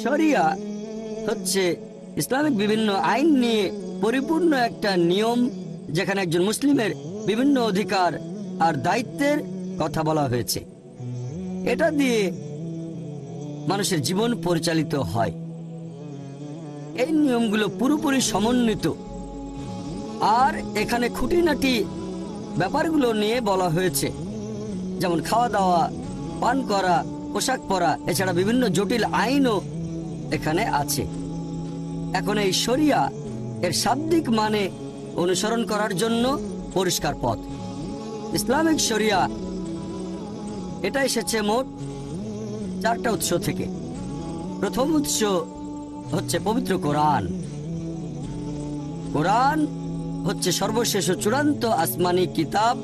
শরিয়া হচ্ছে ইসলামিক বিভিন্ন আইন নিয়ে পরিপূর্ণ একটা নিয়ম, যেখানে একজন মুসলিমের বিভিন্ন অধিকার আর দায়িত্বের কথা বলা হয়েছে। এটা দিয়ে মানুষের জীবন পরিচালিত হয়। এই নিয়মগুলো পুরোপুরি সমন্বিত, আর এখানে খুঁটিনাটি ব্যাপারগুলো নিয়ে বলা হয়েছে, যেমন খাওয়া দাওয়া, পান করা, পোশাক পরা, এছাড়া বিভিন্ন জটিল আইনও এখানে আছে। এখন এই শরিয়া এর শাব্দিক মানে অনুসরণ করার জন্য পরিষ্কার পথ। ইসলামিক শরিয়া এটা এসেছে মোট 4টা উৎস থেকে। প্রথম উৎস হচ্ছে পবিত্র কোরআন। কোরআন হচ্ছে সর্বশেষ ও চূড়ান্ত আসমানি কিতাব,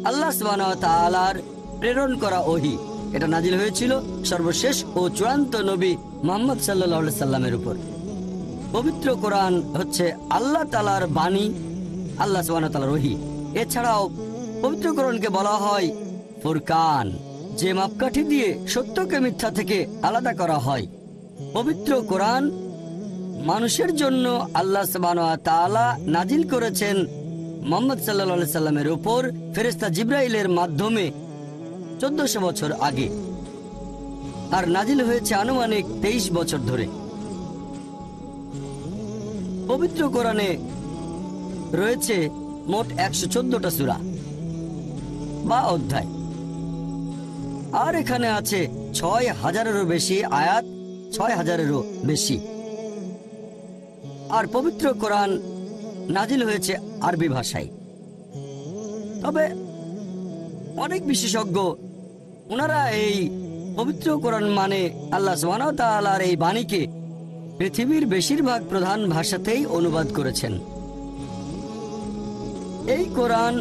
আল্লাহ সুবহানাহু ওয়া তাআলার প্রেরণ করা ওহী। এটা নাজিল হয়েছিল সর্বশেষ ও চূড়ান্ত নবী মুহাম্মদ সাল্লাল্লাহু আলাইহি সাল্লামের উপর। পবিত্র কোরআন হচ্ছে আল্লাহ তাআলার বাণী, আল্লাহ সুবহানাহু ওয়া তাআলার ওহী। এছাড়াও পবিত্র কোরআনকে বলা হয় ফুরকান, যে মাপকাঠি দিয়ে সত্যকে মিথ্যা থেকে আলাদা করা হয়। পবিত্র কোরআন মানুষের জন্য আল্লাহ সুবহানাহু ওয়া তাআলা নাজিল করেছেন মুহাম্মদ সাল্লাল্লাহু আলাইহি সাল্লামের উপর ফেরেশতা জিবরাইলের মাধ্যমে 1400 বছর আগে, আর নাজিল হয়েছে আনুমানিক 23 বছর ধরে। পবিত্র কোরআনে রয়েছে মোট 114টা সূরা বা অধ্যায়, আর এখানে আছে 6000-এরও বেশি আয়াত, 6000-এরও বেশি। আর পবিত্র কোরআন নাজিল হয়েছে আরবি ভাষায়। তবে অনেক বিশেষজ্ঞ ওনারা এই পবিত্র কোরআন মানে আল্লাহ সুবহানাহু ওয়া তাআলার এই বাণীকে পৃথিবীর বেশিরভাগ প্রধান ভাষাতেই অনুবাদ করেছেন। এই কোরআন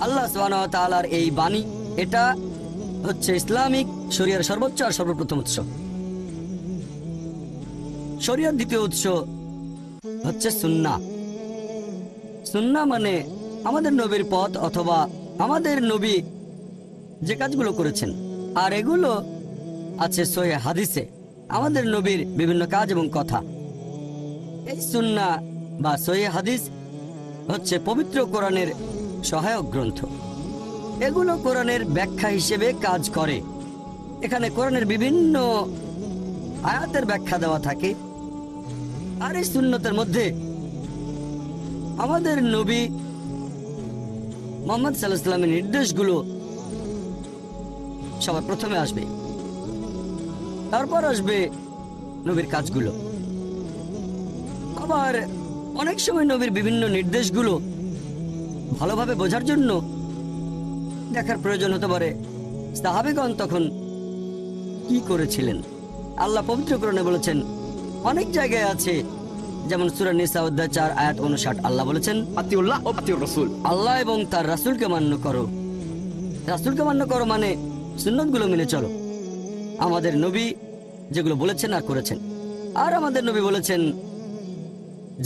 আল্লাহ সুবহানাহু ওয়া তাআলার এই বাণী, এটা হচ্ছে ইসলামিক শরিয়ার সর্বোচ্চ আর সর্বপ্রথম উৎস। শরিয়ার দ্বিতীয় উৎস হচ্ছে সুন্নাহ। সুন্নাহ মানে আমাদের নবীর পথ, অথবা আমাদের নবী যে কাজগুলো করেছেন, আর এগুলো আছে সহিহ হাদিসে, আমাদের নবীর বিভিন্ন কাজ এবং কথা। এই সুন্নাহ বা সহিহ হাদিস হচ্ছে পবিত্র কোরআনের সহায়ক গ্রন্থ। এগুলো কোরআনের ব্যাখ্যা হিসেবে কাজ করে। এখানে কোরআনের বিভিন্ন আয়াতের ব্যাখ্যা দেওয়া থাকে, আর এই সুন্নতের মধ্যে আমাদের নবী মুহাম্মদ সাল্লাল্লাহু আলাইহি ওয়াসাল্লামের নির্দেশগুলো সবার প্রথমে আসবে, তারপর আসবে নবীর কাজগুলো। আবার অনেক সময় নবীর বিভিন্ন নির্দেশগুলো ভালোভাবে বোঝার জন্য দেখার প্রয়োজন হতে পারে সাহাবেগণ তখন কি করেছিলেন। আল্লাহ পবিত্র কোরআনে বলেছেন, অনেক জায়গায় আছে, যেমন সূরা নিসা অধ্যায় 4 আয়াত 59, আল্লাহ বলেছেন আতিউল্লাহ ও আতিউর রাসূল, আল্লাহ এবং তার রাসূলকে মান্য করো। রাসূলকে মান্য করো মানে সুন্নতগুলো মেনে চলো, আমাদের নবী যেগুলো বলেছেন আর করেছেন। আর আমাদের নবী বলেছেন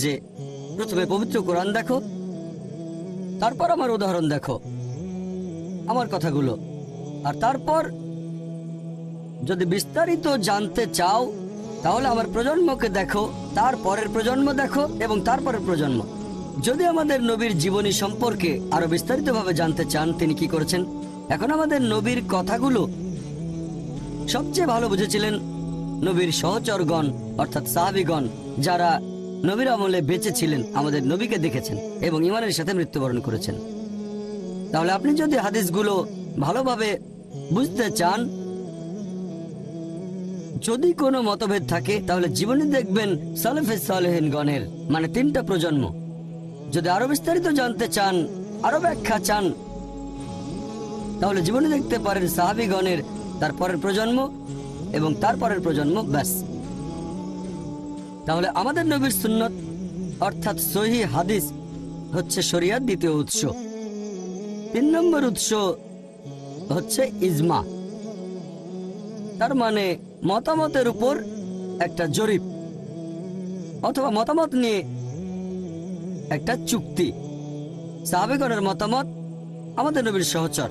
যে প্রথমে পবিত্র কোরআন দেখো, তারপর আমার উদাহরণ দেখো, আমার কথাগুলো, আর তারপর যদি বিস্তারিত জানতে চাও তাহলে আমার প্রজন্মকে দেখো, তারপরের প্রজন্ম দেখো এবং তারপরের প্রজন্ম। যদি আমাদের নবীর জীবনী সম্পর্কে আরো বিস্তারিতভাবে জানতে চান তিনি কি করেছেন, এখন আমাদের নবীর কথাগুলো সবচেয়ে ভালো বুঝেছিলেন নবীর সহচরগণ, অর্থাৎ সাহাবীগণ, যারা নবীর আমলে বেঁচে ছিলেন, আমাদের নবীকে দেখেছেন এবং ঈমানের সাথে মৃত্যুবরণ করেছেন। তাহলে আপনি যদি হাদিসগুলো ভালোভাবে বুঝতে চান, যদি কোনো মতভেদ থাকে তাহলে জীবনী দেখবেন সালেফে সালেহিনগণের, মানে 3টা প্রজন্ম। যদি আরো বিস্তারিত জানতে চান, আরো ব্যাখ্যা চান, তাহলে জীবনী দেখতে পারেন সাহাবীগণের, তারপরের প্রজন্ম এবং তারপরের প্রজন্ম, ব্যাস। তাহলে আমাদের নবীর সুন্নত অর্থাৎ সহিহ হাদিস হচ্ছে শরিয়ার দ্বিতীয় উৎস। 3 নম্বর উৎস হচ্ছে ইজমা, তার মানে মতামতের উপর একটা জরিপ অথবা মতামত নিয়ে একটা চুক্তি। সাহাবেগণের মতামত আমাদের নবীর সহচর,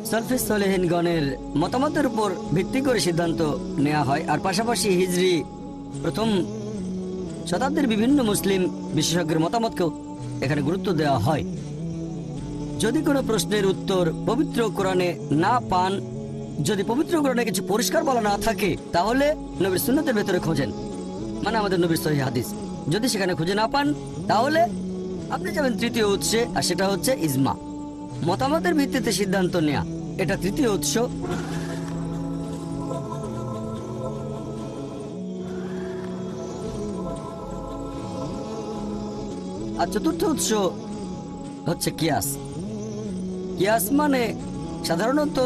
সালফে সালেহিনগণের মতামতের উপর ভিত্তি করে সিদ্ধান্ত নেওয়া হয়। আর পাশাপাশি হিজরি প্রথম শতাব্দীর বিভিন্ন মুসলিম বিশেষজ্ঞের মতামতকেও এখানে গুরুত্ব দেওয়া হয়। যদি কোনো প্রশ্নের উত্তর পবিত্র কোরআনে না পান, যদি পবিত্র কোরআনে কিছু পরিষ্কার বলা না থাকে, তাহলে নবীর সুন্নতের ভেতরে খোঁজেন, মানে আমাদের নবীর সহিহ হাদিস। যদি সেখানে খুঁজে না পান, তাহলে আপনি যাবেন তৃতীয় উৎসে, আর সেটা হচ্ছে ইজমা, মতামতের ভিত্তিতে সিদ্ধান্ত নেয়া। এটা তৃতীয় উৎস। আর চতুর্থ উৎস হচ্ছে কিয়াস। কিয়াস মানে সাধারণত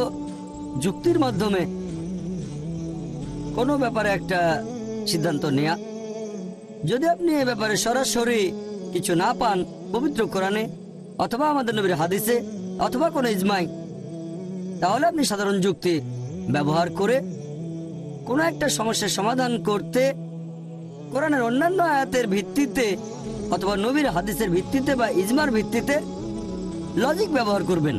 যুক্তির মাধ্যমে কোনো ব্যাপারে একটা সিদ্ধান্ত নেয়া। যদি আপনি এ ব্যাপারে সরাসরি কিছু না পান পবিত্র কোরআনে অথবা আমাদের নবীর হাদিসে অথবা কোনো ইজমাই, তাহলে আপনি সাধারণ যুক্তি ব্যবহার করে কোনো একটা সমস্যার সমাধান করতে কোরআনের অন্যান্য আয়াতের ভিত্তিতে অথবা নবীর হাদিসের ভিত্তিতে বা ইজমার ভিত্তিতে লজিক ব্যবহার করবেন।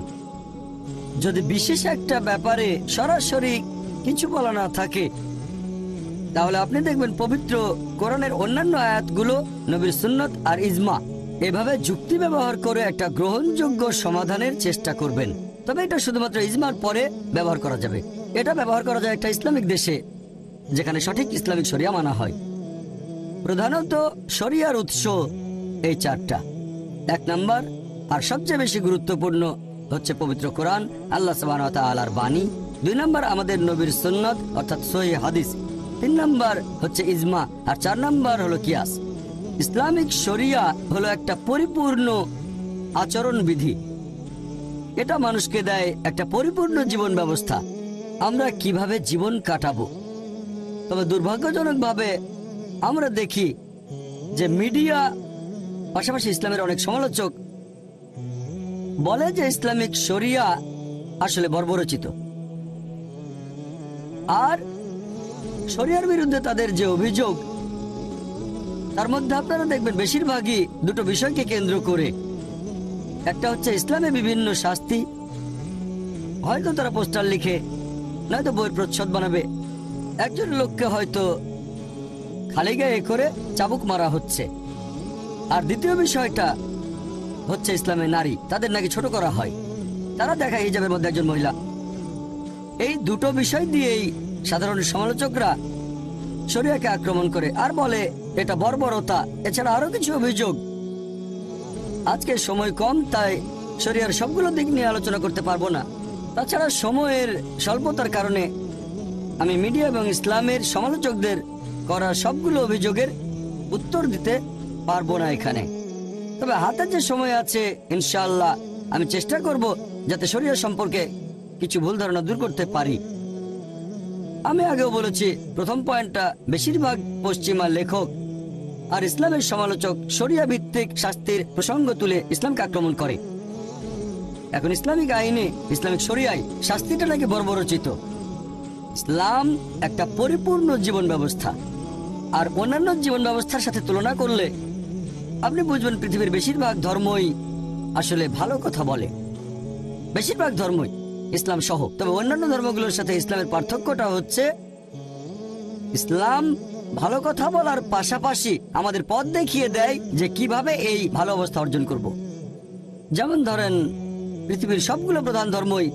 যদি বিশেষ একটা ব্যাপারে সরাসরি কিছু বলা না থাকে, তাহলে আপনি দেখবেন পবিত্র কোরআনের অন্যান্য আয়াতগুলো, নবীর সুন্নত আর ইজমা, এভাবে যুক্তি ব্যবহার করে একটা গ্রহণযোগ্য সমাধানের চেষ্টা করবেন। তবে এটা শুধুমাত্র ইজমার পরে ব্যবহার করা যাবে। এটা ব্যবহার করা যায় একটা ইসলামিক দেশে যেখানে সঠিক ইসলামিক শরিয়া মানা হয়। প্রধানত শরিয়ার উৎস এই চারটা। 1 নম্বর আর সবচেয়ে বেশি গুরুত্বপূর্ণ হচ্ছে পবিত্র কোরআন, আল্লাহ সুবহানাহু ওয়া তাআলার বাণী। 2 নম্বর আমাদের নবীর সুন্নত অর্থাৎ সহিহ হাদিস। 3 নম্বর হচ্ছে ইজমা, আর 4 নম্বর হলো কিয়াস। ইসলামিক শরিয়া হলো একটা পরিপূর্ণ আচরণ বিধি। এটা মানুষকে দেয় একটা পরিপূর্ণ জীবন ব্যবস্থা, আমরা কিভাবে জীবন কাটাবো। তবে দুর্ভাগ্যজনকভাবে আমরা দেখি যে মিডিয়া, পাশাপাশি ইসলামের অনেক সমালোচক বলে যে ইসলামিক শরিয়া আসলে বর্বরচিত। আর শরিয়ার বিরুদ্ধে তাদের যে অভিযোগ, তার মধ্যে আপনারা দেখবেন বেশিরভাগই দুটো বিষয়কে কেন্দ্র করে। একটা হচ্ছে ইসলামে বিভিন্ন শাস্তি, হয়তো তারা পোস্টার লিখে নয়তো বইয়ের প্রচ্ছদ বানাবে, একজন লোককে হয়তো খালি গায়ে করে চাবুক মারা হচ্ছে। আর দ্বিতীয় বিষয়টা হচ্ছে ইসলামে নারী, তাদের নাকি ছোট করা হয়, তারা দেখায় হিজাবের মধ্যে একজন মহিলা। এই দুটো বিষয় দিয়েই সাধারণ সমালোচকরা শরিয়াকে আক্রমণ করে আর বলে এটা বর্বরতা। এছাড়া আরো কিছু অভিযোগ। আজকে সময় কম, তাই শরিয়ার সবগুলো দিক নিয়ে আলোচনা করতে পারবো না। তাছাড়া সময়ের স্বল্পতার কারণে আমি মিডিয়া এবং ইসলামের সমালোচকদের করা সবগুলো অভিযোগের উত্তর দিতে পারবো না এখানে। তবে হাতে যে সময় আছে, ইনশাআল্লাহ আমি চেষ্টা করব যাতে শরিয়া সম্পর্কে কিছু ভুল ধারণা দূর করতে পারি। আমি আগেও বলেছি, প্রথম পয়েন্টটা, বেশিরভাগ পশ্চিমা লেখক আর ইসলামের সমালোচক শরিয়া ভিত্তিক শাস্তির প্রসঙ্গ তুলে ইসলামকে আক্রমণ করে। এখন ইসলামিক আইনে, ইসলামিক শরিয়ায় শাস্তিটা নাকি বর্বরচিত। ইসলাম একটা পরিপূর্ণ জীবন ব্যবস্থা, আর অন্যান্য জীবন ব্যবস্থার সাথে তুলনা করলে আপনি বুঝবেন পৃথিবীর বেশিরভাগ ধর্মই আসলে ভালো কথা বলে, বেশিরভাগ ধর্মই, ইসলাম সহ। তবে অন্যান্য ধর্মগুলোর সাথে ইসলামের পার্থক্যটা হচ্ছে ইসলাম ভালো কথা বলার পাশাপাশি আমাদের পথ দেখিয়ে দেয় যে কিভাবে এই ভালো অবস্থা অর্জন করব। যেমন ধরেন, পৃথিবীর সবগুলো প্রধান ধর্মই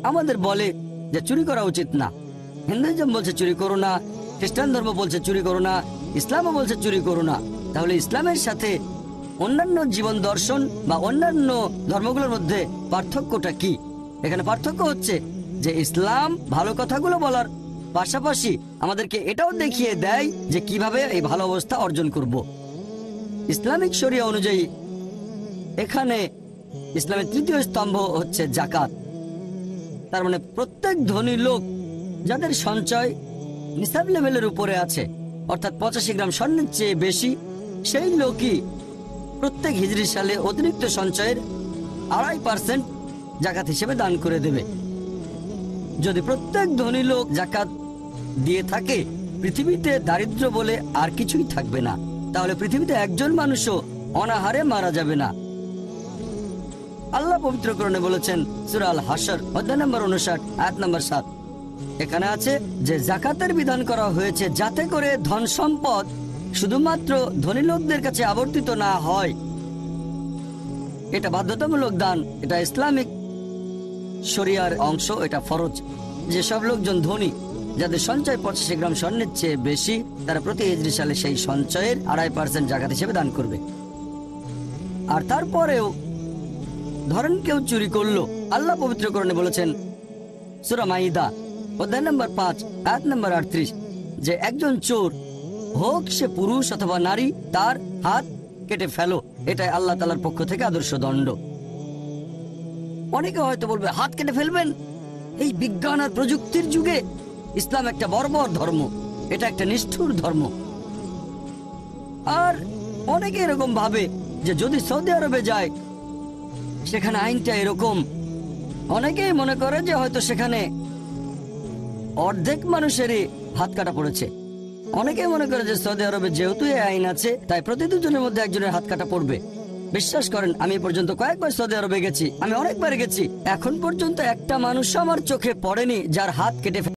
আমাদের বলে যে চুরি করা উচিত না। হিন্দুইজম বলছে চুরি করো না, খ্রিস্টান ধর্ম বলছে চুরি করো না, ইসলামও বলছে চুরি করো না। তাহলে ইসলামের সাথে অন্যান্য জীবন দর্শন বা অন্যান্য ধর্মগুলোর মধ্যে পার্থক্যটা কি? এখানে পার্থক্য হচ্ছে যে ইসলাম ভালো কথাগুলো বলার পাশাপাশি আমাদেরকে এটাও দেখিয়ে দেয় যে কিভাবে এই ভালো অবস্থা অর্জন করব। ইসলামিক শরিয়া অনুযায়ী এখানে ইসলামের তৃতীয় স্তম্ভ হচ্ছে যাকাত। তার মানে প্রত্যেক ধনী লোক যাদের সঞ্চয় নিসাব লেভেলের উপরে আছে, অর্থাৎ 85 গ্রাম স্বর্ণের চেয়ে বেশি, সেই লোকই প্রত্যেক হিজরি সালে অতিরিক্ত সঞ্চয়ের 2.5% জাকাত হিসেবে দান করে দেবে। যদি প্রত্যেক ধনী লোক জাকাত দিয়ে থাকে, পৃথিবীতে দারিদ্র্য বলে আর কিছুই থাকবে না। তাহলে পৃথিবীতে একজন মানুষও অনাহারে মারা যাবে না। আল্লাহ পবিত্রকরণে বলেছেন সূরা আল হাশর অধ্যায় নম্বর 59 আয়াত নম্বর 7, এখানে আছে যে জাকাতের বিধান করা হয়েছে যাতে করে ধন সম্পদ শুধুমাত্র ধনী লোকদের কাছে আবর্তিত না হয়। এটা বাধ্যতামূলক দান, এটা ইসলামিক শরিয়ার অংশ, এটা ফরজ। যেসব লোকজন ধনী, যাদের সঞ্চয় 85 গ্রাম স্বর্ণের চেয়ে বেশি, তারা প্রতি হিজরি সালে সেই সঞ্চয়ের 2.5% জাকাত হিসেবে দান করবে। আর তারপরেও ধরেন কেউ চুরি করলো, আল্লাহ পবিত্রকরণে বলেছেন সূরা মাইদা অধ্যায় নম্বর 5 আয়াত নম্বর 38 যে একজন চোর, হোক সে পুরুষ অথবা নারী, তার হাত কেটে ফেলো। এটাই আল্লাহ তাআলার পক্ষ থেকে আদর্শ দণ্ড। অনেকে হয়তো বলবে, হাত কেটে ফেলবেন? এই বিজ্ঞান আর প্রযুক্তির যুগে ইসলাম একটা বর্বর ধর্ম, এটা একটা নিষ্ঠুর ধর্ম। আর অনেকে এরকম ভাবে যে যদি সৌদি আরবে যায় সেখানে আইনটা এরকম। অনেকেই মনে করে যে হয়তো সেখানে অর্ধেক মানুষেরই হাত কাটা পড়েছে। অনেকেই মনে করে যে সৌদি আরবে যেহেতু এই আইন আছে তাই প্রতি দুজনের মধ্যে একজনের হাত কাটা পড়বে। বিশ্বাস করেন, আমি এ পর্যন্ত কয়েকবার সৌদি আরবে গেছি, আমি অনেকবার গেছি, এখন পর্যন্ত একটা মানুষ আমার চোখে পড়েনি যার হাত কেটে